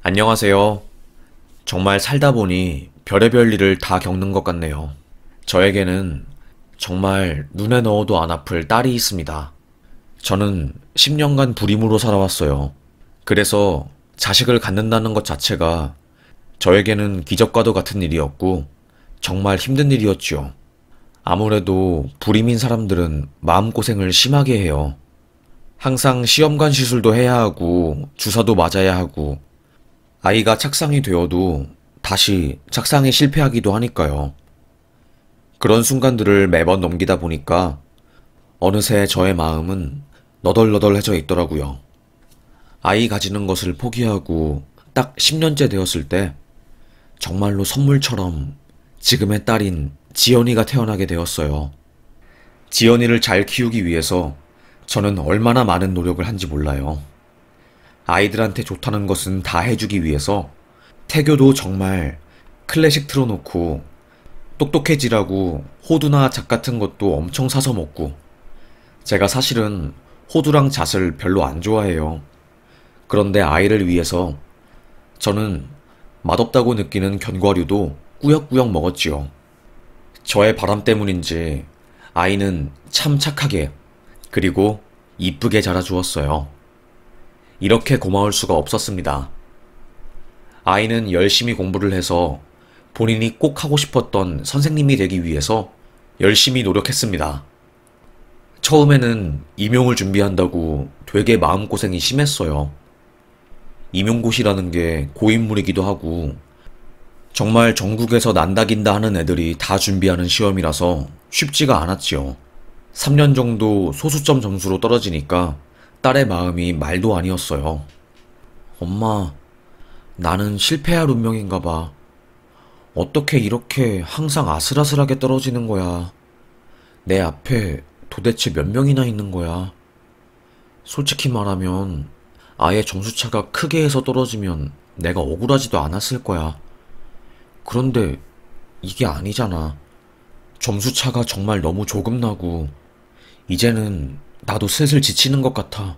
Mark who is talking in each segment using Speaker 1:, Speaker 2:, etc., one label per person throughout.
Speaker 1: 안녕하세요. 정말 살다 보니 별의별 일을 다 겪는 것 같네요. 저에게는 정말 눈에 넣어도 안 아플 딸이 있습니다. 저는 10년간 불임으로 살아왔어요. 그래서 자식을 갖는다는 것 자체가 저에게는 기적과도 같은 일이었고 정말 힘든 일이었지요. 아무래도 불임인 사람들은 마음고생을 심하게 해요. 항상 시험관 시술도 해야 하고 주사도 맞아야 하고 아이가 착상이 되어도 다시 착상에 실패하기도 하니까요. 그런 순간들을 매번 넘기다 보니까 어느새 저의 마음은 너덜너덜해져 있더라고요. 아이 가지는 것을 포기하고 딱 10년째 되었을 때 정말로 선물처럼 지금의 딸인 지연이가 태어나게 되었어요. 지연이를 잘 키우기 위해서 저는 얼마나 많은 노력을 한지 몰라요. 아이들한테 좋다는 것은 다 해주기 위해서 태교도 정말 클래식 틀어놓고 똑똑해지라고 호두나 잣 같은 것도 엄청 사서 먹고 제가 사실은 호두랑 잣을 별로 안 좋아해요. 그런데 아이를 위해서 저는 맛없다고 느끼는 견과류도 꾸역꾸역 먹었지요. 저의 바람 때문인지 아이는 참 착하게 그리고 이쁘게 자라주었어요. 이렇게 고마울 수가 없었습니다. 아이는 열심히 공부를 해서 본인이 꼭 하고 싶었던 선생님이 되기 위해서 열심히 노력했습니다. 처음에는 임용을 준비한다고 되게 마음고생이 심했어요. 임용고시라는 게 고인물이기도 하고 정말 전국에서 난다긴다 하는 애들이 다 준비하는 시험이라서 쉽지가 않았지요. 3년 정도 소수점 점수로 떨어지니까 딸의 마음이 말도 아니었어요. 엄마, 나는 실패할 운명인가 봐. 어떻게 이렇게 항상 아슬아슬하게 떨어지는 거야. 내 앞에 도대체 몇 명이나 있는 거야. 솔직히 말하면 아예 점수차가 크게 해서 떨어지면 내가 억울하지도 않았을 거야. 그런데 이게 아니잖아. 점수차가 정말 너무 조금 나고 이제는 나도 슬슬 지치는 것 같아.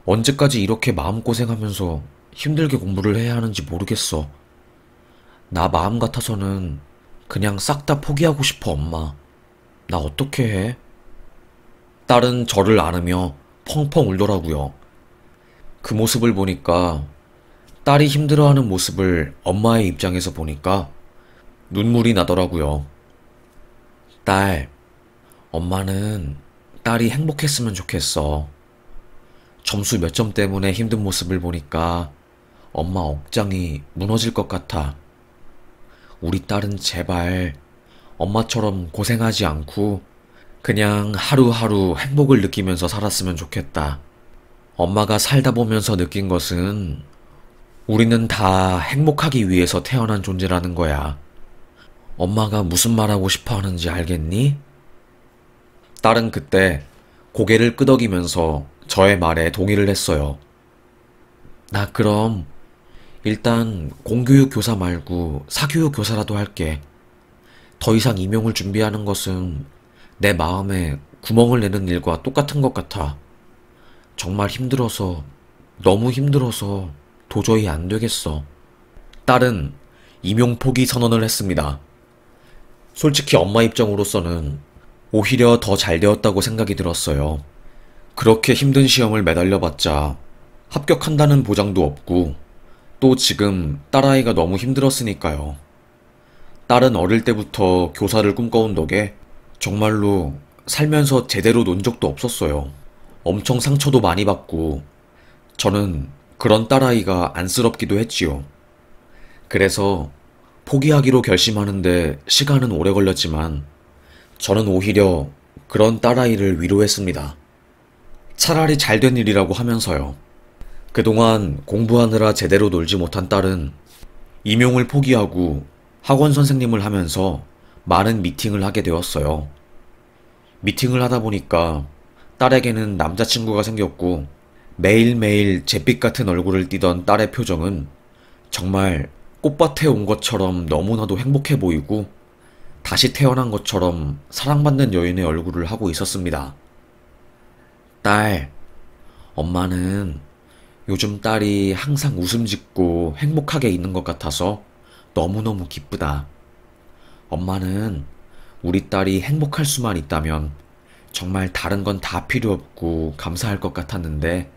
Speaker 1: 언제까지 이렇게 마음고생하면서 힘들게 공부를 해야 하는지 모르겠어. 나 마음 같아서는 그냥 싹 다 포기하고 싶어, 엄마. 나 어떻게 해? 딸은 저를 안으며 펑펑 울더라고요. 그 모습을 보니까 딸이 힘들어하는 모습을 엄마의 입장에서 보니까 눈물이 나더라고요. 딸, 엄마는 딸이 행복했으면 좋겠어. 점수 몇 점 때문에 힘든 모습을 보니까 엄마 억장이 무너질 것 같아. 우리 딸은 제발 엄마처럼 고생하지 않고 그냥 하루하루 행복을 느끼면서 살았으면 좋겠다. 엄마가 살다 보면서 느낀 것은 우리는 다 행복하기 위해서 태어난 존재라는 거야. 엄마가 무슨 말하고 싶어 하는지 알겠니? 딸은 그때 고개를 끄덕이면서 저의 말에 동의를 했어요. 나 그럼 일단 공교육 교사 말고 사교육 교사라도 할게. 더 이상 임용을 준비하는 것은 내 마음에 구멍을 내는 일과 똑같은 것 같아. 정말 힘들어서, 너무 힘들어서 도저히 안 되겠어. 딸은 임용 포기 선언을 했습니다. 솔직히 엄마 입장으로서는 오히려 더 잘 되었다고 생각이 들었어요. 그렇게 힘든 시험을 매달려봤자 합격한다는 보장도 없고 또 지금 딸아이가 너무 힘들었으니까요. 딸은 어릴 때부터 교사를 꿈꿔온 덕에 정말로 살면서 제대로 논 적도 없었어요. 엄청 상처도 많이 받고 저는 그런 딸아이가 안쓰럽기도 했지요. 그래서 포기하기로 결심하는데 시간은 오래 걸렸지만 저는 오히려 그런 딸아이를 위로했습니다. 차라리 잘된 일이라고 하면서요. 그동안 공부하느라 제대로 놀지 못한 딸은 임용을 포기하고 학원 선생님을 하면서 많은 미팅을 하게 되었어요. 미팅을 하다 보니까 딸에게는 남자친구가 생겼고 매일매일 잿빛 같은 얼굴을 띠던 딸의 표정은 정말 꽃밭에 온 것처럼 너무나도 행복해 보이고 다시 태어난 것처럼 사랑받는 여인의 얼굴을 하고 있었습니다. 딸, 엄마는 요즘 딸이 항상 웃음 짓고 행복하게 있는 것 같아서 너무너무 기쁘다. 엄마는 우리 딸이 행복할 수만 있다면 정말 다른 건 다 필요 없고 감사할 것 같았는데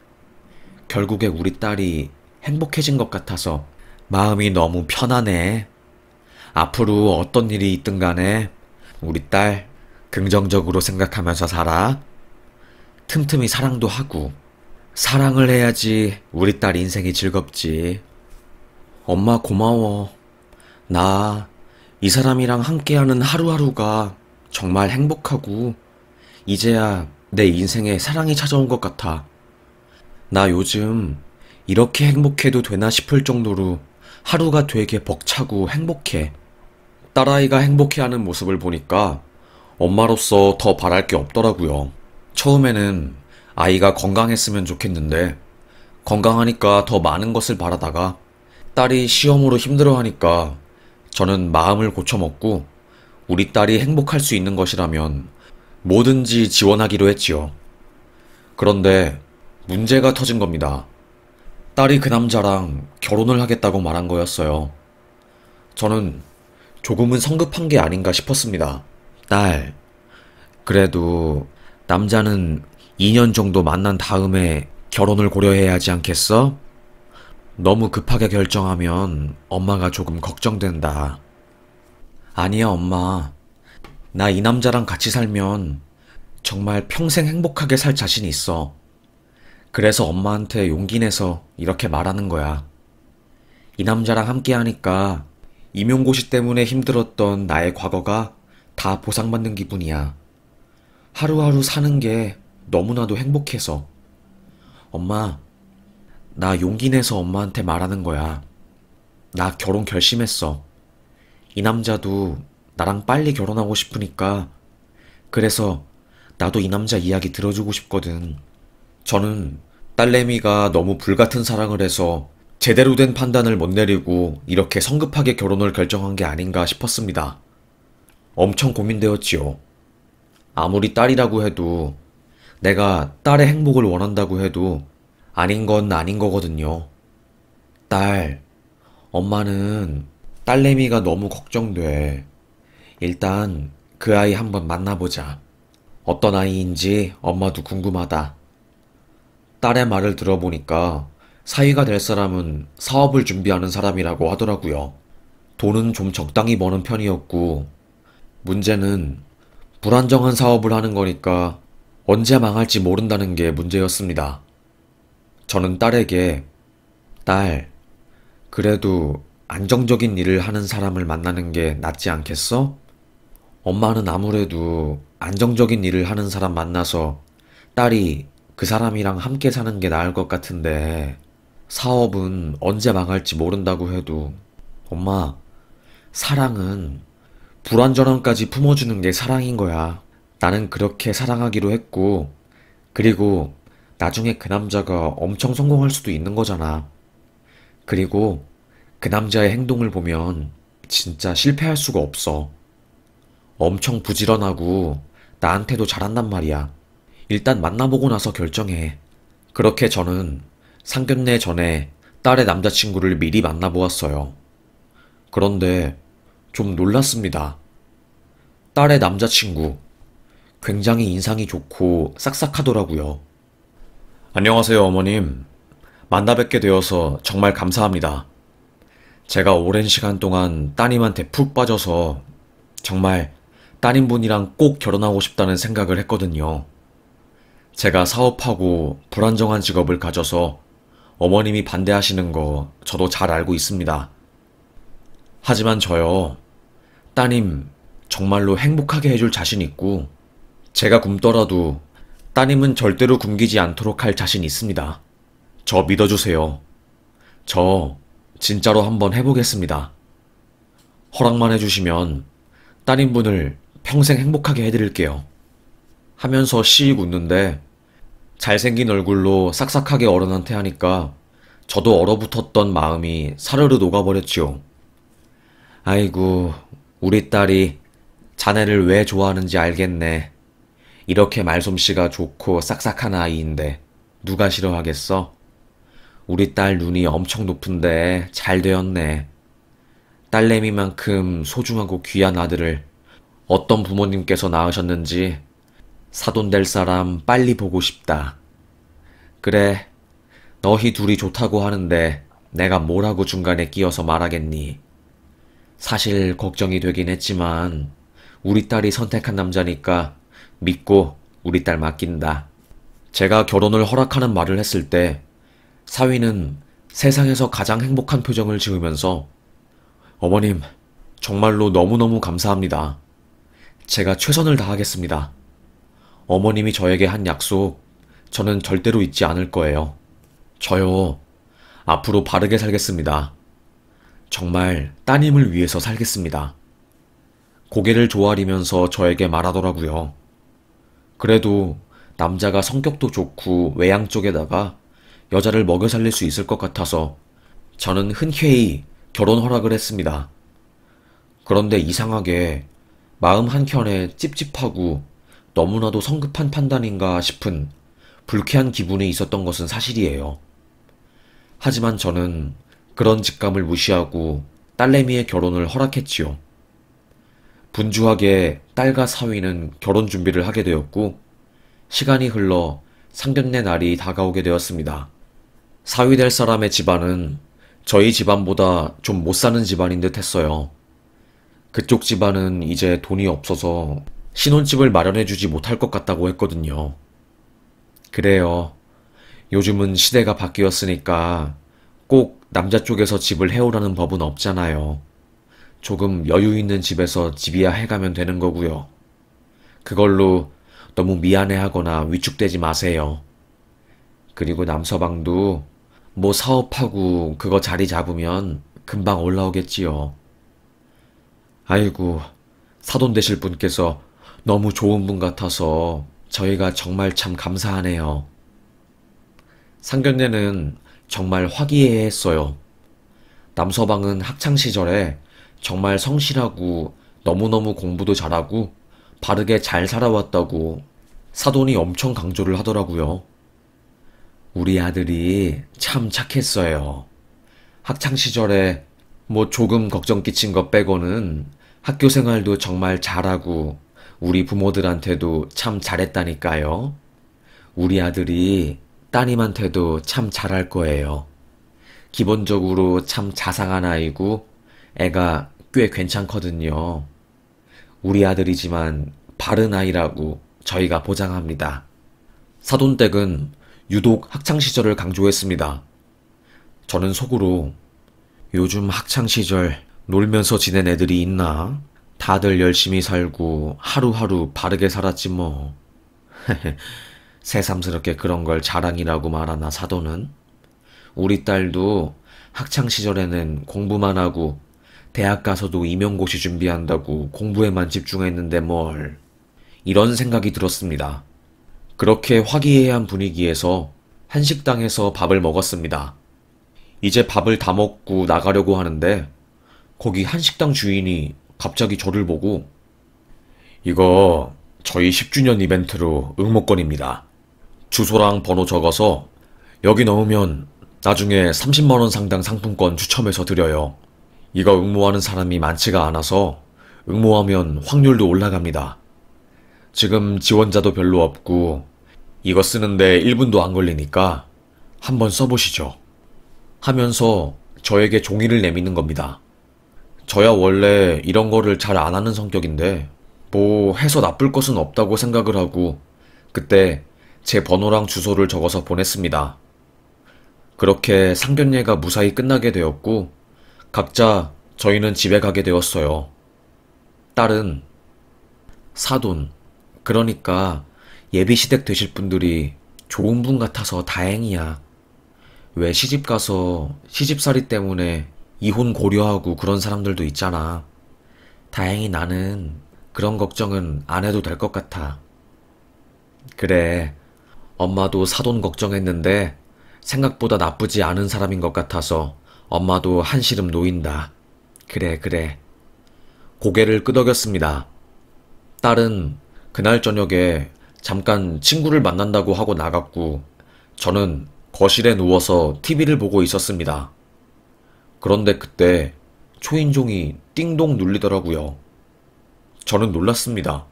Speaker 1: 결국에 우리 딸이 행복해진 것 같아서 마음이 너무 편하네. 앞으로 어떤 일이 있든 간에 우리 딸 긍정적으로 생각하면서 살아. 틈틈이 사랑도 하고 사랑을 해야지 우리 딸 인생이 즐겁지. 엄마 고마워. 나 이 사람이랑 함께하는 하루하루가 정말 행복하고 이제야 내 인생에 사랑이 찾아온 것 같아. 나 요즘 이렇게 행복해도 되나 싶을 정도로 하루가 되게 벅차고 행복해. 딸아이가 행복해하는 모습을 보니까 엄마로서 더 바랄 게 없더라고요. 처음에는 아이가 건강했으면 좋겠는데 건강하니까 더 많은 것을 바라다가 딸이 시험으로 힘들어하니까 저는 마음을 고쳐먹고 우리 딸이 행복할 수 있는 것이라면 뭐든지 지원하기로 했지요. 그런데 문제가 터진 겁니다. 딸이 그 남자랑 결혼을 하겠다고 말한 거였어요. 저는 조금은 성급한 게 아닌가 싶었습니다. 딸, 그래도 남자는 2년 정도 만난 다음에 결혼을 고려해야 하지 않겠어? 너무 급하게 결정하면 엄마가 조금 걱정된다. 아니야, 엄마. 나 이 남자랑 같이 살면 정말 평생 행복하게 살 자신 있어. 그래서 엄마한테 용기 내서 이렇게 말하는 거야. 이 남자랑 함께 하니까 임용고시 때문에 힘들었던 나의 과거가 다 보상받는 기분이야. 하루하루 사는 게 너무나도 행복해서. 엄마, 나 용기 내서 엄마한테 말하는 거야. 나 결혼 결심했어. 이 남자도 나랑 빨리 결혼하고 싶으니까 그래서 나도 이 남자 이야기 들어주고 싶거든. 저는 딸내미가 너무 불같은 사랑을 해서 제대로 된 판단을 못 내리고 이렇게 성급하게 결혼을 결정한 게 아닌가 싶었습니다. 엄청 고민되었지요. 아무리 딸이라고 해도 내가 딸의 행복을 원한다고 해도 아닌 건 아닌 거거든요. 딸, 엄마는 딸내미가 너무 걱정돼. 일단 그 아이 한번 만나보자. 어떤 아이인지 엄마도 궁금하다. 딸의 말을 들어보니까 사위가 될 사람은 사업을 준비하는 사람이라고 하더라고요. 돈은 좀 적당히 버는 편이었고, 문제는 불안정한 사업을 하는 거니까 언제 망할지 모른다는 게 문제였습니다. 저는 딸에게, 딸, 그래도 안정적인 일을 하는 사람을 만나는 게 낫지 않겠어? 엄마는 아무래도 안정적인 일을 하는 사람 만나서 딸이 그 사람이랑 함께 사는 게 나을 것 같은데, 사업은 언제 망할지 모른다고 해도, 엄마, 사랑은 불완전함까지 품어주는 게 사랑인 거야. 나는 그렇게 사랑하기로 했고, 그리고 나중에 그 남자가 엄청 성공할 수도 있는 거잖아. 그리고 그 남자의 행동을 보면 진짜 실패할 수가 없어. 엄청 부지런하고 나한테도 잘한단 말이야. 일단 만나보고 나서 결정해. 그렇게 저는 상견례 전에 딸의 남자친구를 미리 만나보았어요. 그런데 좀 놀랐습니다. 딸의 남자친구, 굉장히 인상이 좋고 싹싹하더라고요. 안녕하세요, 어머님. 만나 뵙게 되어서 정말 감사합니다. 제가 오랜 시간 동안 따님한테 푹 빠져서 정말 따님분이랑 꼭 결혼하고 싶다는 생각을 했거든요. 제가 사업하고 불안정한 직업을 가져서 어머님이 반대하시는 거 저도 잘 알고 있습니다. 하지만 저요, 따님 정말로 행복하게 해줄 자신 있고, 제가 굶더라도 따님은 절대로 굶기지 않도록 할 자신 있습니다. 저 믿어주세요. 저 진짜로 한번 해보겠습니다. 허락만 해주시면 따님분을 평생 행복하게 해드릴게요. 하면서 씩 웃는데 잘생긴 얼굴로 싹싹하게 어른한테 하니까 저도 얼어붙었던 마음이 사르르 녹아버렸지요. 아이고, 우리 딸이 자네를 왜 좋아하는지 알겠네. 이렇게 말솜씨가 좋고 싹싹한 아이인데 누가 싫어하겠어? 우리 딸 눈이 엄청 높은데 잘 되었네. 딸내미만큼 소중하고 귀한 아들을 어떤 부모님께서 낳으셨는지 사돈 될 사람 빨리 보고 싶다. 그래, 너희 둘이 좋다고 하는데 내가 뭐라고 중간에 끼어서 말하겠니? 사실 걱정이 되긴 했지만 우리 딸이 선택한 남자니까 믿고 우리 딸 맡긴다. 제가 결혼을 허락하는 말을 했을 때 사위는 세상에서 가장 행복한 표정을 지으면서 어머님, 정말로 너무너무 감사합니다. 제가 최선을 다하겠습니다. 어머님이 저에게 한 약속, 저는 절대로 잊지 않을 거예요. 저요, 앞으로 바르게 살겠습니다. 정말 따님을 위해서 살겠습니다. 고개를 조아리면서 저에게 말하더라고요. 그래도 남자가 성격도 좋고 외양 쪽에다가 여자를 먹여 살릴 수 있을 것 같아서 저는 흔쾌히 결혼 허락을 했습니다. 그런데 이상하게 마음 한켠에 찝찝하고 너무나도 성급한 판단인가 싶은 불쾌한 기분이 있었던 것은 사실이에요. 하지만 저는 그런 직감을 무시하고 딸내미의 결혼을 허락했지요. 분주하게 딸과 사위는 결혼 준비를 하게 되었고 시간이 흘러 상견례 날이 다가오게 되었습니다. 사위 될 사람의 집안은 저희 집안보다 좀 못 사는 집안인 듯 했어요. 그쪽 집안은 이제 돈이 없어서 신혼집을 마련해주지 못할 것 같다고 했거든요. 그래요. 요즘은 시대가 바뀌었으니까 꼭 남자 쪽에서 집을 해오라는 법은 없잖아요. 조금 여유 있는 집에서 집이야 해가면 되는 거고요. 그걸로 너무 미안해하거나 위축되지 마세요. 그리고 남서방도 뭐 사업하고 그거 자리 잡으면 금방 올라오겠지요. 아이고, 사돈 되실 분께서 너무 좋은 분 같아서 저희가 정말 참 감사하네요. 상견례는 정말 화기애애했어요. 남서방은 학창시절에 정말 성실하고 너무너무 공부도 잘하고 바르게 잘 살아왔다고 사돈이 엄청 강조를 하더라고요. 우리 아들이 참 착했어요. 학창시절에 뭐 조금 걱정 끼친 것 빼고는 학교 생활도 정말 잘하고 우리 부모들한테도 참 잘했다니까요. 우리 아들이 따님한테도 참 잘할 거예요. 기본적으로 참 자상한 아이고 애가 꽤 괜찮거든요. 우리 아들이지만 바른 아이라고 저희가 보장합니다. 사돈댁은 유독 학창시절을 강조했습니다. 저는 속으로 요즘 학창시절 놀면서 지낸 애들이 있나? 다들 열심히 살고 하루하루 바르게 살았지 뭐. 새삼스럽게 그런 걸 자랑이라고 말하나 사돈은? 우리 딸도 학창시절에는 공부만 하고 대학 가서도 임용고시 준비한다고 공부에만 집중했는데 뭘. 이런 생각이 들었습니다. 그렇게 화기애애한 분위기에서 한식당에서 밥을 먹었습니다. 이제 밥을 다 먹고 나가려고 하는데 거기 한식당 주인이 갑자기 저를 보고 이거 저희 10주년 이벤트로 응모권입니다. 주소랑 번호 적어서 여기 넣으면 나중에 30만원 상당 상품권 추첨해서 드려요. 이거 응모하는 사람이 많지가 않아서 응모하면 확률도 올라갑니다. 지금 지원자도 별로 없고 이거 쓰는데 1분도 안 걸리니까 한번 써보시죠. 하면서 저에게 종이를 내미는 겁니다. 저야 원래 이런 거를 잘 안 하는 성격인데 뭐 해서 나쁠 것은 없다고 생각을 하고 그때 제 번호랑 주소를 적어서 보냈습니다. 그렇게 상견례가 무사히 끝나게 되었고 각자 저희는 집에 가게 되었어요. 딸은 사돈, 그러니까 예비시댁 되실 분들이 좋은 분 같아서 다행이야. 왜 시집 가서 시집살이 때문에 이혼 고려하고 그런 사람들도 있잖아. 다행히 나는 그런 걱정은 안 해도 될 것 같아. 그래, 엄마도 사돈 걱정했는데 생각보다 나쁘지 않은 사람인 것 같아서 엄마도 한시름 놓인다. 그래, 그래. 고개를 끄덕였습니다. 딸은 그날 저녁에 잠깐 친구를 만난다고 하고 나갔고 저는 거실에 누워서 TV를 보고 있었습니다. 그런데 그때 초인종이 띵동 눌리더라고요. 저는 놀랐습니다.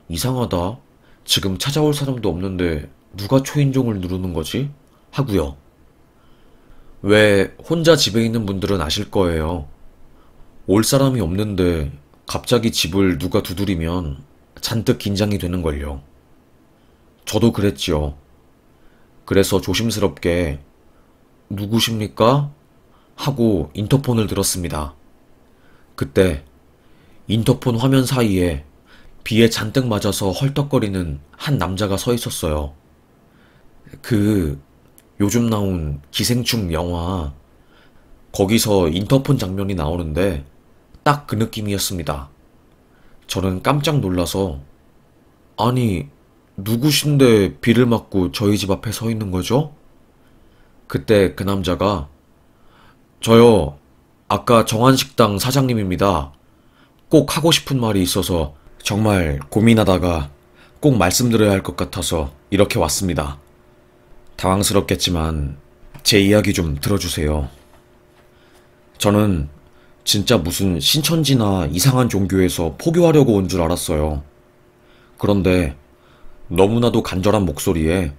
Speaker 1: 이상하다. 지금 찾아올 사람도 없는데 누가 초인종을 누르는 거지? 하고요. 왜 혼자 집에 있는 분들은 아실 거예요. 올 사람이 없는데 갑자기 집을 누가 두드리면 잔뜩 긴장이 되는걸요. 저도 그랬지요. 그래서 조심스럽게 누구십니까? 하고 인터폰을 들었습니다. 그때 인터폰 화면 사이에 비에 잔뜩 맞아서 헐떡거리는 한 남자가 서 있었어요. 요즘 나온 기생충 영화, 거기서 인터폰 장면이 나오는데 딱 그 느낌이었습니다. 저는 깜짝 놀라서, 아니, 누구신데 비를 맞고 저희 집 앞에 서 있는 거죠? 그때 그 남자가, 저요, 아까 정한식당 사장님입니다. 꼭 하고 싶은 말이 있어서 정말 고민하다가 꼭 말씀드려야 할 것 같아서 이렇게 왔습니다. 당황스럽겠지만 제 이야기 좀 들어주세요. 저는 진짜 무슨 신천지나 이상한 종교에서 포교하려고 온 줄 알았어요. 그런데 너무나도 간절한 목소리에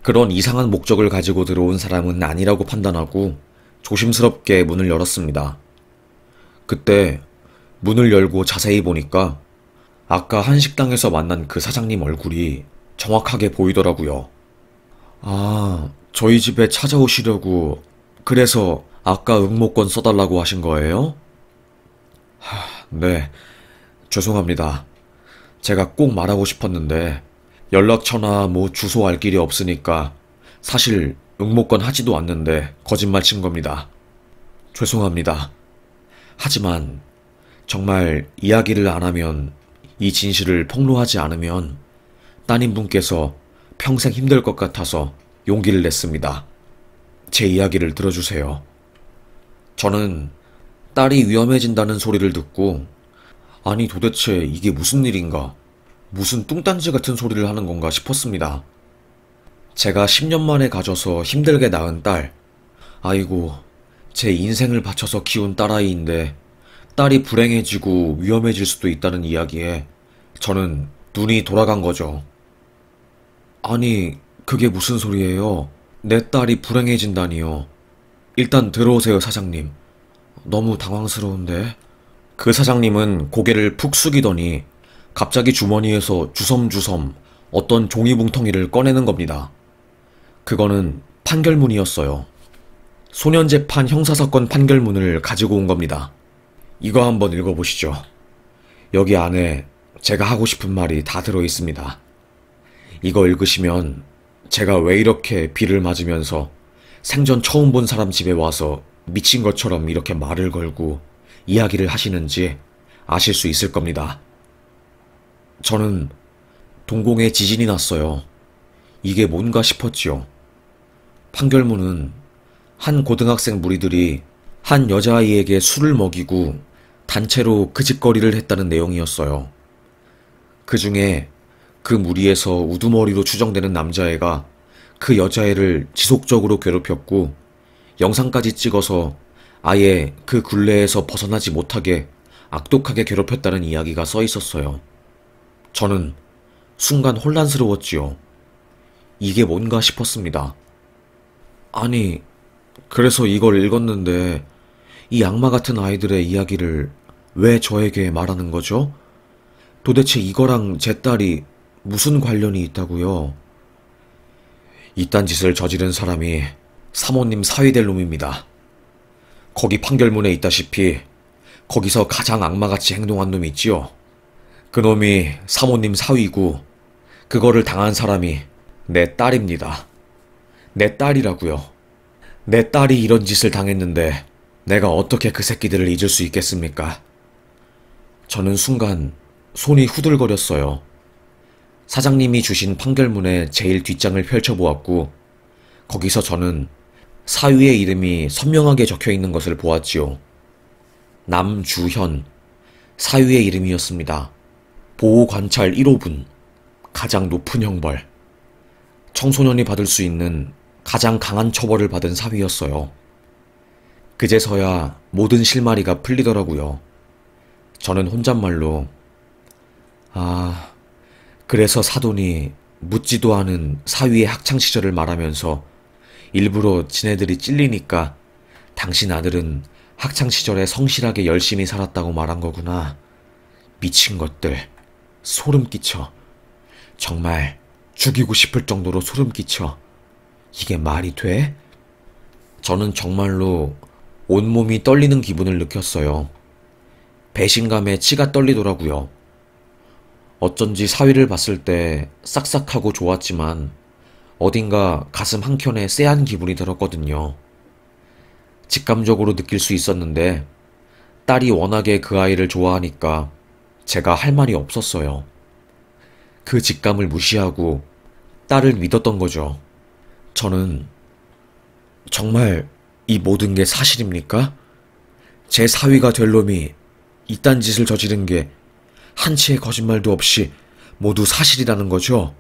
Speaker 1: 그런 이상한 목적을 가지고 들어온 사람은 아니라고 판단하고 조심스럽게 문을 열었습니다. 그때 문을 열고 자세히 보니까 아까 한식당에서 만난 그 사장님 얼굴이 정확하게 보이더라고요. 아, 저희 집에 찾아오시려고 그래서 아까 응모권 써달라고 하신 거예요? 네, 죄송합니다. 제가 꼭 말하고 싶었는데 연락처나 뭐 주소 알 길이 없으니까 사실 응모권 하지도 않는데 거짓말 친 겁니다. 죄송합니다. 하지만 정말 이야기를 안 하면, 이 진실을 폭로하지 않으면 따님분께서 평생 힘들 것 같아서 용기를 냈습니다. 제 이야기를 들어주세요. 저는 딸이 위험해진다는 소리를 듣고, 아니 도대체 이게 무슨 일인가? 무슨 뚱딴지 같은 소리를 하는 건가 싶었습니다. 제가 10년 만에 가져서 힘들게 낳은 딸, 아이고, 제 인생을 바쳐서 키운 딸아이인데 딸이 불행해지고 위험해질 수도 있다는 이야기에 저는 눈이 돌아간 거죠. 아니, 그게 무슨 소리예요? 내 딸이 불행해진다니요. 일단 들어오세요, 사장님. 너무 당황스러운데. 그 사장님은 고개를 푹 숙이더니 갑자기 주머니에서 주섬주섬 어떤 종이뭉텅이를 꺼내는 겁니다. 그거는 판결문이었어요. 소년재판 형사사건 판결문을 가지고 온 겁니다. 이거 한번 읽어보시죠. 여기 안에 제가 하고 싶은 말이 다 들어있습니다. 이거 읽으시면 제가 왜 이렇게 비를 맞으면서 생전 처음 본 사람 집에 와서 미친 것처럼 이렇게 말을 걸고 이야기를 하시는지 아실 수 있을 겁니다. 저는 동공에 지진이 났어요. 이게 뭔가 싶었지요. 판결문은 한 고등학생 무리들이 한 여자아이에게 술을 먹이고 단체로 그 짓거리를 했다는 내용이었어요. 그 중에 그 무리에서 우두머리로 추정되는 남자애가 그 여자애를 지속적으로 괴롭혔고 영상까지 찍어서 아예 그 굴레에서 벗어나지 못하게 악독하게 괴롭혔다는 이야기가 써 있었어요. 저는 순간 혼란스러웠지요. 이게 뭔가 싶었습니다. 아니, 그래서 이걸 읽었는데 이 악마 같은 아이들의 이야기를 왜 저에게 말하는 거죠? 도대체 이거랑 제 딸이 무슨 관련이 있다고요? 이딴 짓을 저지른 사람이 사모님 사위 될 놈입니다. 거기 판결문에 있다시피 거기서 가장 악마같이 행동한 놈이 있지요. 그 놈이 사모님 사위고 그거를 당한 사람이 내 딸입니다. 내 딸이라고요. 내 딸이 이런 짓을 당했는데 내가 어떻게 그 새끼들을 잊을 수 있겠습니까? 저는 순간 손이 후들거렸어요. 사장님이 주신 판결문의 제일 뒷장을 펼쳐보았고 거기서 저는 사위의 이름이 선명하게 적혀있는 것을 보았지요. 남주현, 사위의 이름이었습니다. 보호관찰 1호분, 가장 높은 형벌. 청소년이 받을 수 있는 가장 강한 처벌을 받은 사위였어요. 그제서야 모든 실마리가 풀리더라고요. 저는 혼잣말로 그래서 사돈이 묻지도 않은 사위의 학창시절을 말하면서 일부러 지네들이 찔리니까 당신 아들은 학창시절에 성실하게 열심히 살았다고 말한 거구나. 미친 것들. 소름 끼쳐. 정말 죽이고 싶을 정도로 소름 끼쳐. 이게 말이 돼? 저는 정말로 온몸이 떨리는 기분을 느꼈어요. 배신감에 치가 떨리더라고요. 어쩐지 사위를 봤을 때 싹싹하고 좋았지만 어딘가 가슴 한켠에 쎄한 기분이 들었거든요. 직감적으로 느낄 수 있었는데 딸이 워낙에 그 아이를 좋아하니까 제가 할 말이 없었어요. 그 직감을 무시하고 딸을 믿었던 거죠. 저는 정말 이 모든 게 사실입니까? 제 사위가 될 놈이 이딴 짓을 저지른 게 한치의 거짓말도 없이 모두 사실이라는 거죠?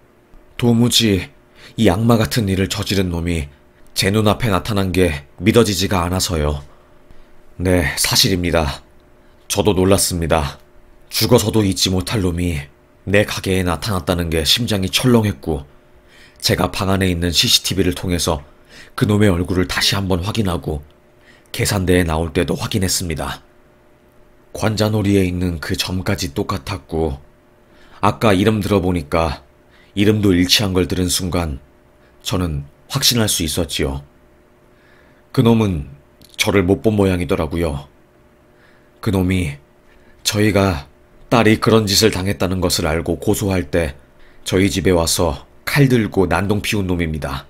Speaker 1: 도무지 이 악마 같은 일을 저지른 놈이 제 눈앞에 나타난 게 믿어지지가 않아서요. 네, 사실입니다. 저도 놀랐습니다. 죽어서도 잊지 못할 놈이 내 가게에 나타났다는 게 심장이 철렁했고, 제가 방 안에 있는 CCTV를 통해서 그 놈의 얼굴을 다시 한번 확인하고 계산대에 나올 때도 확인했습니다. 관자놀이에 있는 그 점까지 똑같았고, 아까 이름 들어보니까 이름도 일치한 걸 들은 순간 저는 확신할 수 있었지요. 그놈은 저를 못 본 모양이더라고요. 그놈이 저희가 딸이 그런 짓을 당했다는 것을 알고 고소할 때 저희 집에 와서 칼 들고 난동 피운 놈입니다.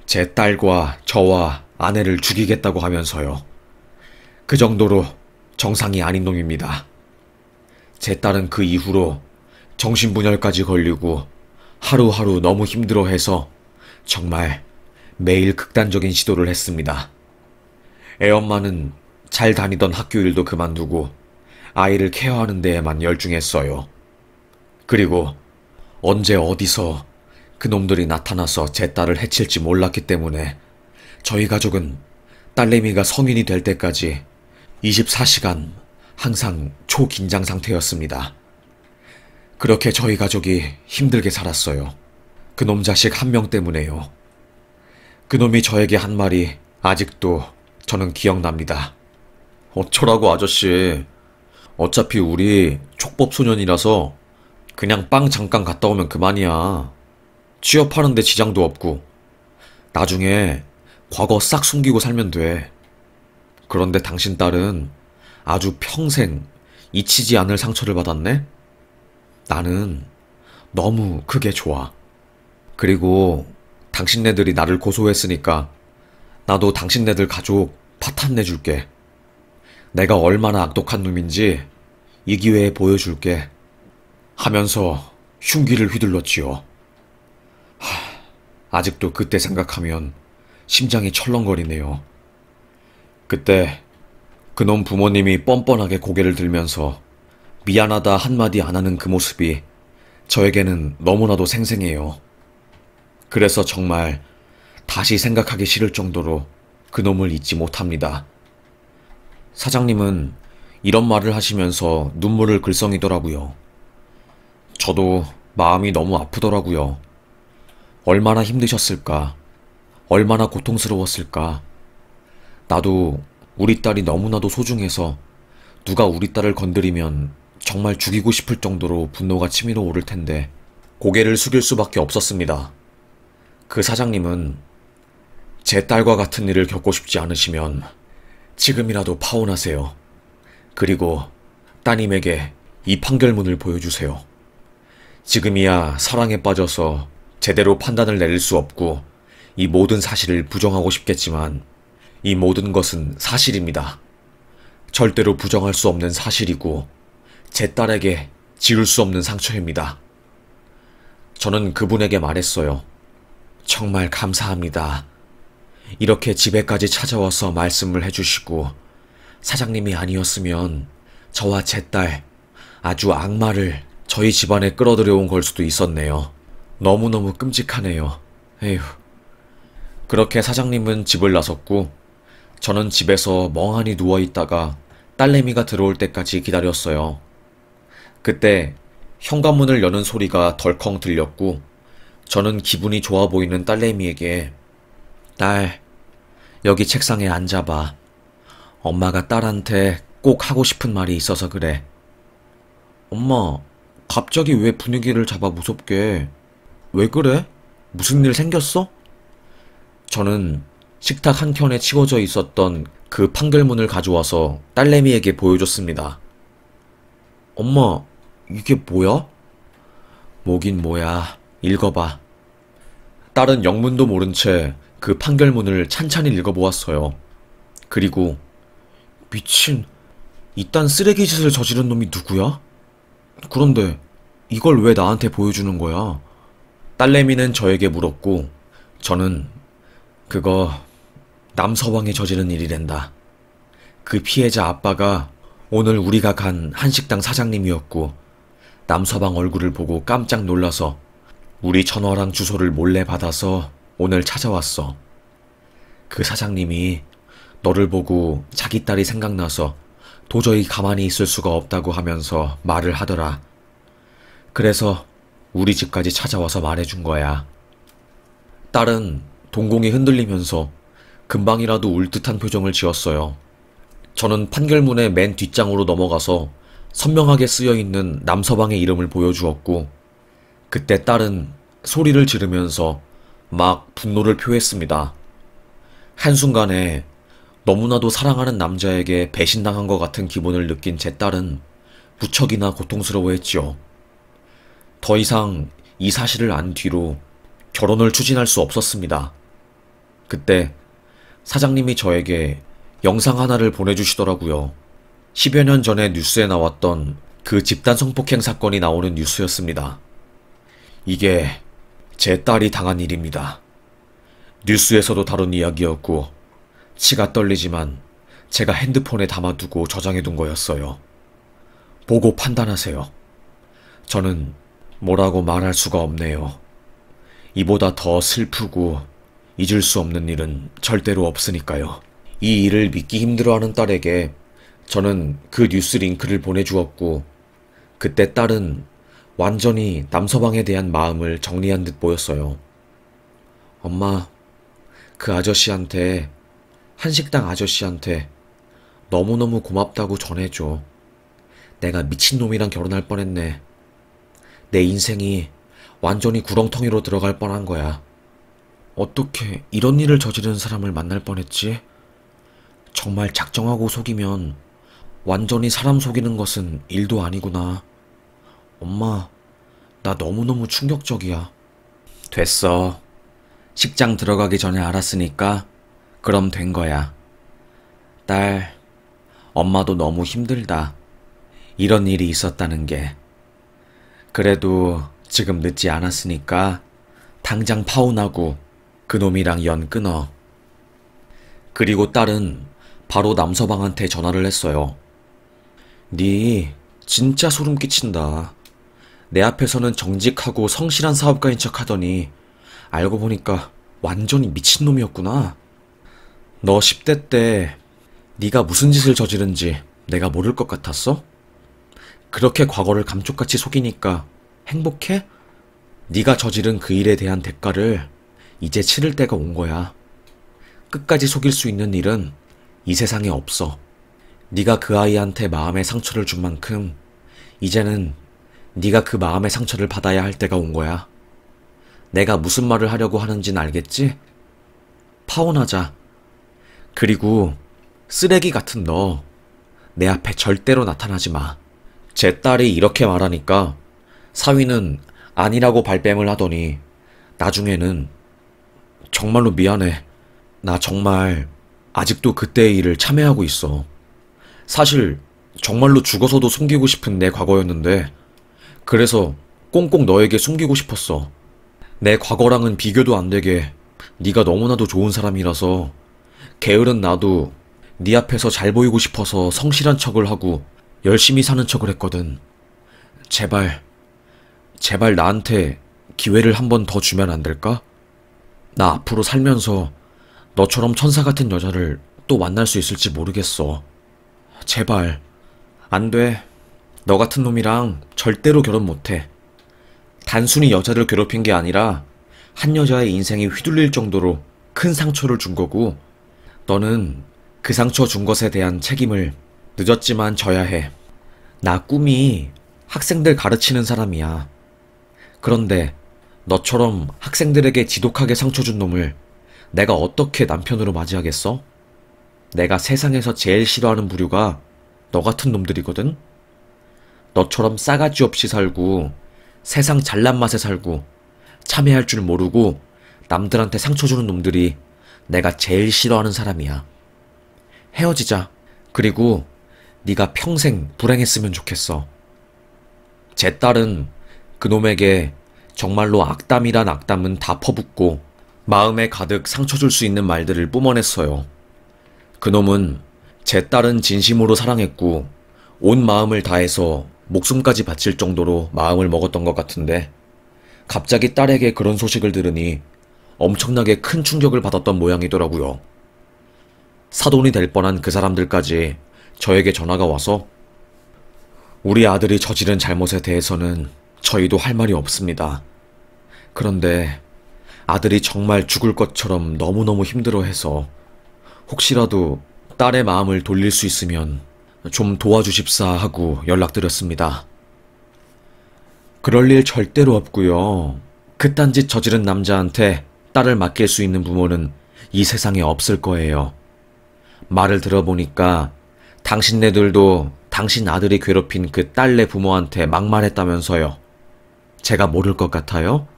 Speaker 1: 제 딸과 저와 아내를 죽이겠다고 하면서요. 그 정도로 정상이 아닌 놈입니다. 제 딸은 그 이후로 정신분열까지 걸리고 하루하루 너무 힘들어해서 정말 매일 극단적인 시도를 했습니다. 애엄마는 잘 다니던 학교 일도 그만두고 아이를 케어하는 데에만 열중했어요. 그리고 언제 어디서 그놈들이 나타나서 제 딸을 해칠지 몰랐기 때문에 저희 가족은 딸내미가 성인이 될 때까지 24시간 항상 초긴장 상태였습니다. 그렇게 저희 가족이 힘들게 살았어요. 그놈 자식 한 명 때문에요. 그놈이 저에게 한 말이 아직도 저는 기억납니다. 어쩌라고 아저씨. 어차피 우리 촉법소년이라서 그냥 빵 잠깐 갔다 오면 그만이야. 취업하는데 지장도 없고 나중에 과거 싹 숨기고 살면 돼. 그런데 당신 딸은 아주 평생 잊히지 않을 상처를 받았네? 나는 너무 그게 좋아. 그리고 당신네들이 나를 고소했으니까 나도 당신네들 가족 파탄 내줄게. 내가 얼마나 악독한 놈인지 이 기회에 보여줄게. 하면서 흉기를 휘둘렀지요. 아직도 그때 생각하면 심장이 철렁거리네요. 그때 그놈 부모님이 뻔뻔하게 고개를 들면서 미안하다 한마디 안 하는 그 모습이 저에게는 너무나도 생생해요. 그래서 정말 다시 생각하기 싫을 정도로 그놈을 잊지 못합니다. 사장님은 이런 말을 하시면서 눈물을 글썽이더라고요. 저도 마음이 너무 아프더라고요. 얼마나 힘드셨을까? 얼마나 고통스러웠을까? 나도 우리 딸이 너무나도 소중해서 누가 우리 딸을 건드리면 정말 죽이고 싶을 정도로 분노가 치밀어 오를 텐데 고개를 숙일 수밖에 없었습니다. 그 사장님은 제 딸과 같은 일을 겪고 싶지 않으시면 지금이라도 파혼하세요. 그리고 따님에게 이 판결문을 보여주세요. 지금이야 사랑에 빠져서 제대로 판단을 내릴 수 없고 이 모든 사실을 부정하고 싶겠지만 이 모든 것은 사실입니다. 절대로 부정할 수 없는 사실이고 제 딸에게 지울 수 없는 상처입니다. 저는 그분에게 말했어요. 정말 감사합니다. 이렇게 집에까지 찾아와서 말씀을 해주시고 사장님이 아니었으면 저와 제 딸 아주 악마를 저희 집안에 끌어들여온 걸 수도 있었네요. 너무너무 끔찍하네요. 에휴. 그렇게 사장님은 집을 나섰고 저는 집에서 멍하니 누워있다가 딸내미가 들어올 때까지 기다렸어요. 그때 현관문을 여는 소리가 덜컹 들렸고 저는 기분이 좋아 보이는 딸내미에게 딸, 여기 책상에 앉아봐. 엄마가 딸한테 꼭 하고 싶은 말이 있어서 그래. 엄마, 갑자기 왜 분위기를 잡아 무섭게? 왜 그래? 무슨 일 생겼어? 저는 식탁 한켠에 치워져 있었던 그 판결문을 가져와서 딸내미에게 보여줬습니다. 엄마, 이게 뭐야? 뭐긴 뭐야. 읽어봐. 딸은 영문도 모른 채 그 판결문을 찬찬히 읽어보았어요. 그리고 미친, 이딴 쓰레기 짓을 저지른 놈이 누구야? 그런데 이걸 왜 나한테 보여주는 거야? 딸내미는 저에게 물었고 저는 그거 남서방이 저지른 일이란다. 그 피해자 아빠가 오늘 우리가 간 한식당 사장님이었고 남서방 얼굴을 보고 깜짝 놀라서 우리 전화랑 주소를 몰래 받아서 오늘 찾아왔어. 그 사장님이 너를 보고 자기 딸이 생각나서 도저히 가만히 있을 수가 없다고 하면서 말을 하더라. 그래서 우리 집까지 찾아와서 말해준 거야. 딸은 동공이 흔들리면서 금방이라도 울 듯한 표정을 지었어요. 저는 판결문의 맨 뒷장으로 넘어가서 선명하게 쓰여있는 남서방의 이름을 보여주었고 그때 딸은 소리를 지르면서 막 분노를 표했습니다. 한순간에 너무나도 사랑하는 남자에게 배신당한 것 같은 기분을 느낀 제 딸은 무척이나 고통스러워했지요. 더 이상 이 사실을 안 뒤로 결혼을 추진할 수 없었습니다. 그때 사장님이 저에게 영상 하나를 보내주시더라고요. 10여 년 전에 뉴스에 나왔던 그 집단 성폭행 사건이 나오는 뉴스였습니다. 이게 제 딸이 당한 일입니다. 뉴스에서도 다룬 이야기였고 치가 떨리지만 제가 핸드폰에 담아두고 저장해둔 거였어요. 보고 판단하세요. 저는 뭐라고 말할 수가 없네요. 이보다 더 슬프고 잊을 수 없는 일은 절대로 없으니까요. 이 일을 믿기 힘들어하는 딸에게 저는 그 뉴스 링크를 보내주었고 그때 딸은 완전히 남서방에 대한 마음을 정리한 듯 보였어요. 엄마, 그 아저씨한테, 한식당 아저씨한테 너무너무 고맙다고 전해줘. 내가 미친놈이랑 결혼할 뻔했네. 내 인생이 완전히 구렁텅이로 들어갈 뻔한 거야. 어떻게 이런 일을 저지르는 사람을 만날 뻔했지? 정말 작정하고 속이면 완전히 사람 속이는 것은 일도 아니구나. 엄마, 나 너무너무 충격적이야. 됐어. 식장 들어가기 전에 알았으니까 그럼 된 거야. 딸, 엄마도 너무 힘들다. 이런 일이 있었다는 게. 그래도 지금 늦지 않았으니까 당장 파혼하고 그놈이랑 연 끊어. 그리고 딸은 바로 남서방한테 전화를 했어요. 니 진짜 소름 끼친다. 내 앞에서는 정직하고 성실한 사업가인 척 하더니 알고 보니까 완전히 미친놈이었구나. 너 10대 때 네가 무슨 짓을 저지른지 내가 모를 것 같았어? 그렇게 과거를 감쪽같이 속이니까 행복해? 네가 저지른 그 일에 대한 대가를 이제 치를 때가 온 거야. 끝까지 속일 수 있는 일은 이 세상에 없어. 네가 그 아이한테 마음의 상처를 준 만큼 이제는 네가 그 마음의 상처를 받아야 할 때가 온 거야. 내가 무슨 말을 하려고 하는진 알겠지? 파혼하자. 그리고 쓰레기 같은 너, 내 앞에 절대로 나타나지 마. 제 딸이 이렇게 말하니까 사위는 아니라고 발뺌을 하더니 나중에는 정말로 미안해. 나 정말 아직도 그때의 일을 참회하고 있어. 사실 정말로 죽어서도 숨기고 싶은 내 과거였는데 그래서 꽁꽁 너에게 숨기고 싶었어. 내 과거랑은 비교도 안 되게 네가 너무나도 좋은 사람이라서 게으른 나도 네 앞에서 잘 보이고 싶어서 성실한 척을 하고 열심히 사는 척을 했거든. 제발 나한테 기회를 한 번 더 주면 안 될까? 나 앞으로 살면서 너처럼 천사 같은 여자를 또 만날 수 있을지 모르겠어. 제발. 안 돼. 너 같은 놈이랑 절대로 결혼 못해. 단순히 여자를 괴롭힌 게 아니라 한 여자의 인생이 휘둘릴 정도로 큰 상처를 준 거고, 너는 그 상처 준 것에 대한 책임을 늦었지만 져야 해. 나 꿈이 학생들 가르치는 사람이야. 그런데 너처럼 학생들에게 지독하게 상처 준 놈을 내가 어떻게 남편으로 맞이하겠어? 내가 세상에서 제일 싫어하는 부류가 너 같은 놈들이거든? 너처럼 싸가지 없이 살고 세상 잘난 맛에 살고 참회할 줄 모르고 남들한테 상처 주는 놈들이 내가 제일 싫어하는 사람이야. 헤어지자. 그리고 네가 평생 불행했으면 좋겠어. 제 딸은 그놈에게 정말로 악담이란 악담은 다 퍼붓고 마음에 가득 상처 줄 수 있는 말들을 뿜어냈어요. 그놈은 제 딸은 진심으로 사랑했고 온 마음을 다해서 목숨까지 바칠 정도로 마음을 먹었던 것 같은데, 갑자기 딸에게 그런 소식을 들으니 엄청나게 큰 충격을 받았던 모양이더라고요. 사돈이 될 뻔한 그 사람들까지 저에게 전화가 와서 우리 아들이 저지른 잘못에 대해서는 저희도 할 말이 없습니다. 그런데 아들이 정말 죽을 것처럼 너무너무 힘들어해서 혹시라도 딸의 마음을 돌릴 수 있으면 좀 도와주십사 하고 연락드렸습니다. 그럴 일 절대로 없고요. 그딴 짓 저지른 남자한테 딸을 맡길 수 있는 부모는 이 세상에 없을 거예요. 말을 들어보니까 당신네들도 당신 아들이 괴롭힌 그 딸네 부모한테 막말했다면서요. 제가 모를 것 같아요?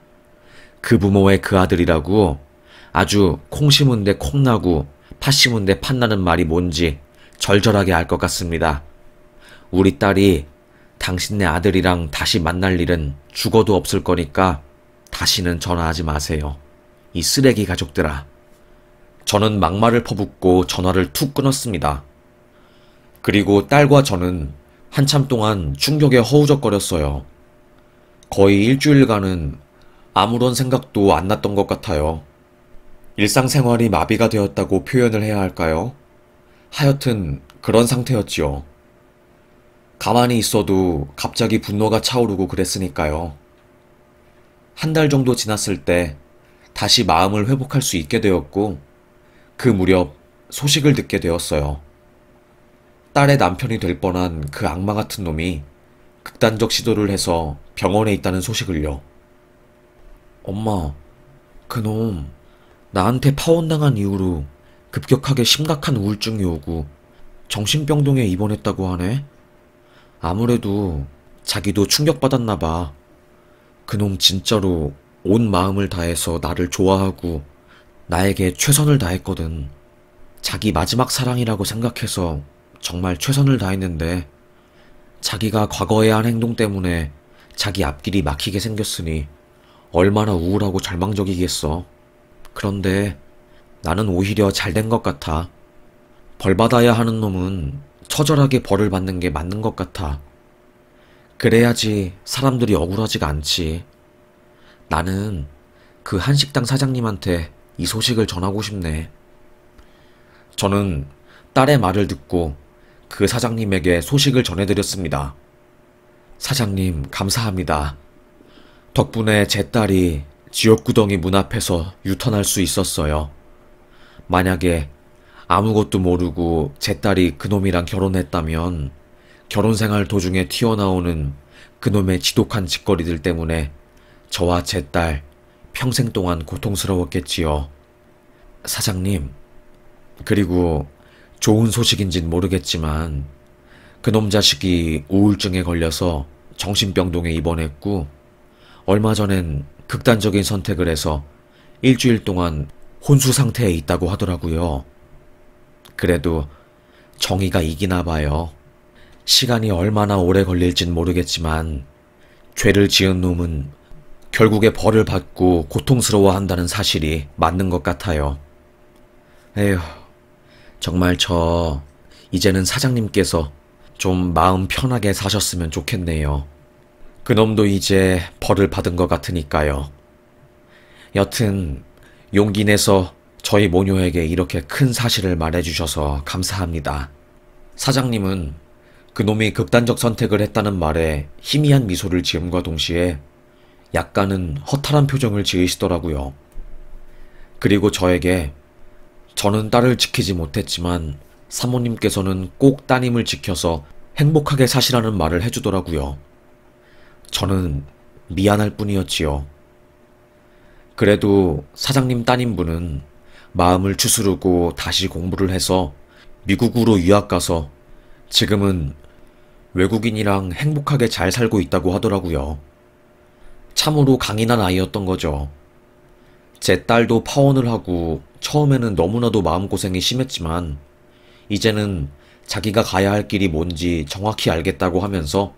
Speaker 1: 그 부모의 그 아들이라고 아주 콩 심은데 콩나고 팥 심은데 팥나는 말이 뭔지 절절하게 알 것 같습니다. 우리 딸이 당신네 아들이랑 다시 만날 일은 죽어도 없을 거니까 다시는 전화하지 마세요. 이 쓰레기 가족들아. 저는 막말을 퍼붓고 전화를 툭 끊었습니다. 그리고 딸과 저는 한참 동안 충격에 허우적거렸어요. 거의 일주일간은 아무런 생각도 안 났던 것 같아요. 일상생활이 마비가 되었다고 표현을 해야 할까요? 하여튼 그런 상태였지요. 가만히 있어도 갑자기 분노가 차오르고 그랬으니까요. 한 달 정도 지났을 때 다시 마음을 회복할 수 있게 되었고, 그 무렵 소식을 듣게 되었어요. 딸의 남편이 될 뻔한 그 악마 같은 놈이 극단적 시도를 해서 병원에 있다는 소식을요. 엄마, 그놈 나한테 파혼당한 이후로 급격하게 심각한 우울증이 오고 정신병동에 입원했다고 하네. 아무래도 자기도 충격받았나 봐. 그놈 진짜로 온 마음을 다해서 나를 좋아하고 나에게 최선을 다했거든. 자기 마지막 사랑이라고 생각해서 정말 최선을 다했는데 자기가 과거에 한 행동 때문에 자기 앞길이 막히게 생겼으니 얼마나 우울하고 절망적이겠어. 그런데 나는 오히려 잘된 것 같아. 벌 받아야 하는 놈은 처절하게 벌을 받는 게 맞는 것 같아. 그래야지 사람들이 억울하지가 않지. 나는 그 한식당 사장님한테 이 소식을 전하고 싶네. 저는 딸의 말을 듣고 그 사장님에게 소식을 전해드렸습니다. 사장님, 감사합니다. 덕분에 제 딸이 지옥구덩이 문 앞에서 유턴할 수 있었어요. 만약에 아무것도 모르고 제 딸이 그놈이랑 결혼했다면 결혼생활 도중에 튀어나오는 그놈의 지독한 짓거리들 때문에 저와 제 딸 평생 동안 고통스러웠겠지요. 사장님, 그리고 좋은 소식인진 모르겠지만 그놈 자식이 우울증에 걸려서 정신병동에 입원했고 얼마 전엔 극단적인 선택을 해서 일주일 동안 혼수 상태에 있다고 하더라고요. 그래도 정의가 이기나 봐요. 시간이 얼마나 오래 걸릴진 모르겠지만 죄를 지은 놈은 결국에 벌을 받고 고통스러워한다는 사실이 맞는 것 같아요. 에휴, 정말 이제는 사장님께서 좀 마음 편하게 사셨으면 좋겠네요. 그놈도 이제 벌을 받은 것 같으니까요. 여튼 용기 내서 저희 모녀에게 이렇게 큰 사실을 말해주셔서 감사합니다. 사장님은 그놈이 극단적 선택을 했다는 말에 희미한 미소를 지음과 동시에 약간은 허탈한 표정을 지으시더라고요. 그리고 저에게 저는 딸을 지키지 못했지만 사모님께서는 꼭 따님을 지켜서 행복하게 사시라는 말을 해주더라고요. 저는 미안할 뿐이었지요. 그래도 사장님 따님분은 마음을 추스르고 다시 공부를 해서 미국으로 유학 가서 지금은 외국인이랑 행복하게 잘 살고 있다고 하더라고요. 참으로 강인한 아이였던 거죠. 제 딸도 파혼을 하고 처음에는 너무나도 마음고생이 심했지만 이제는 자기가 가야 할 길이 뭔지 정확히 알겠다고 하면서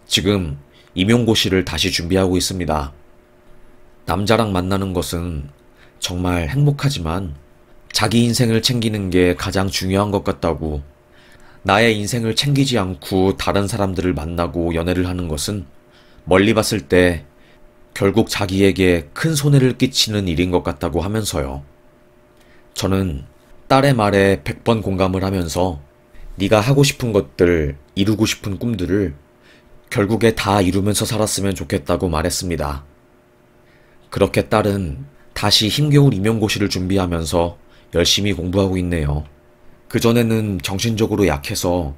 Speaker 1: 지금 임용고시를 다시 준비하고 있습니다. 남자랑 만나는 것은 정말 행복하지만 자기 인생을 챙기는 게 가장 중요한 것 같다고, 나의 인생을 챙기지 않고 다른 사람들을 만나고 연애를 하는 것은 멀리 봤을 때 결국 자기에게 큰 손해를 끼치는 일인 것 같다고 하면서요. 저는 딸의 말에 100번 공감을 하면서 네가 하고 싶은 것들, 이루고 싶은 꿈들을 결국에 다 이루면서 살았으면 좋겠다고 말했습니다. 그렇게 딸은 다시 힘겨운 임용고시를 준비하면서 열심히 공부하고 있네요. 그전에는 정신적으로 약해서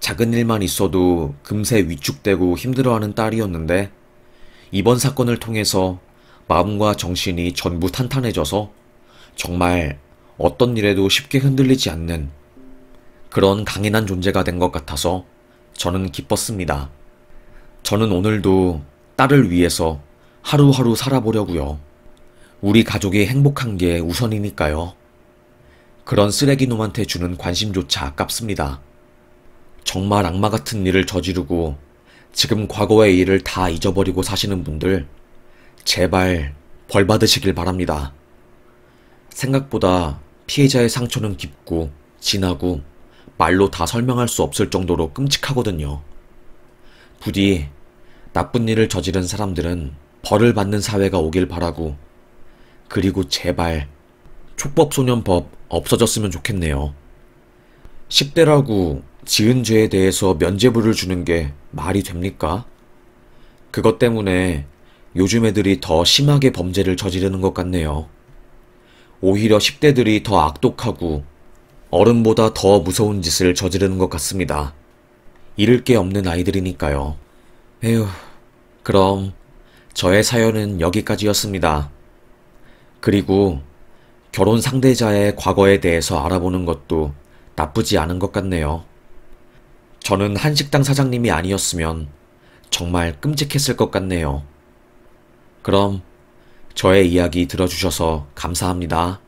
Speaker 1: 작은 일만 있어도 금세 위축되고 힘들어하는 딸이었는데 이번 사건을 통해서 마음과 정신이 전부 탄탄해져서 정말 어떤 일에도 쉽게 흔들리지 않는 그런 강인한 존재가 된 것 같아서 저는 기뻤습니다. 저는 오늘도 딸을 위해서 하루하루 살아보려고요. 우리 가족이 행복한 게 우선이니까요. 그런 쓰레기놈한테 주는 관심조차 아깝습니다. 정말 악마 같은 일을 저지르고 지금 과거의 일을 다 잊어버리고 사시는 분들, 제발 벌 받으시길 바랍니다. 생각보다 피해자의 상처는 깊고 진하고 말로 다 설명할 수 없을 정도로 끔찍하거든요. 부디 나쁜 일을 저지른 사람들은 벌을 받는 사회가 오길 바라고, 그리고 제발 촉법소년법 없어졌으면 좋겠네요. 10대라고 지은 죄에 대해서 면죄부를 주는 게 말이 됩니까? 그것 때문에 요즘 애들이 더 심하게 범죄를 저지르는 것 같네요. 오히려 10대들이 더 악독하고 어른보다 더 무서운 짓을 저지르는 것 같습니다. 잃을 게 없는 아이들이니까요. 에휴, 그럼 저의 사연은 여기까지였습니다. 그리고 결혼 상대자의 과거에 대해서 알아보는 것도 나쁘지 않은 것 같네요. 저는 한식당 사장님이 아니었으면 정말 끔찍했을 것 같네요. 그럼 저의 이야기 들어주셔서 감사합니다.